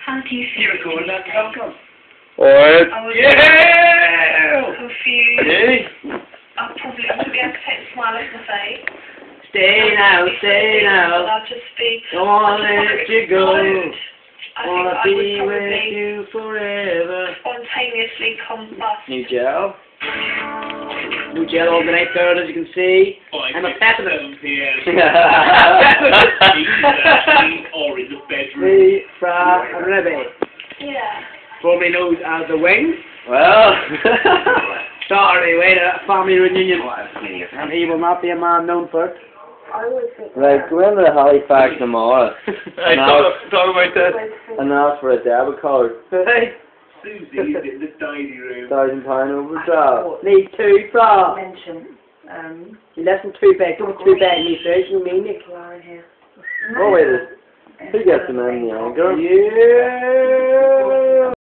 How do you feel? You're recording that, Come. Alright. I was Yeah! confused. Hey! I wouldn't be able to take the smile off my face. Stay now, stay now. I'll just be. Don't wanna let you go. I Wanna think I would be with probably you forever. spontaneously combust. New gel. New gel all the night third, as you can see. I'm a peppermint. Or in the bedroom. Me, Fra, and Rebbe. Yeah. Formerly known as the Wing. Well. Sorry, wait, a family reunion. And he will not be a man known for it. Right, go into Halifax tomorrow Hey, talk about that. and ask for a debit card. Hey, Susie is in the dining room. £1,000 overdraft. need two, Fra. Mention, You listen too big, don't too big, me first, you mean it. Clara here. Oh wait, who gets them in the anger? Yeah.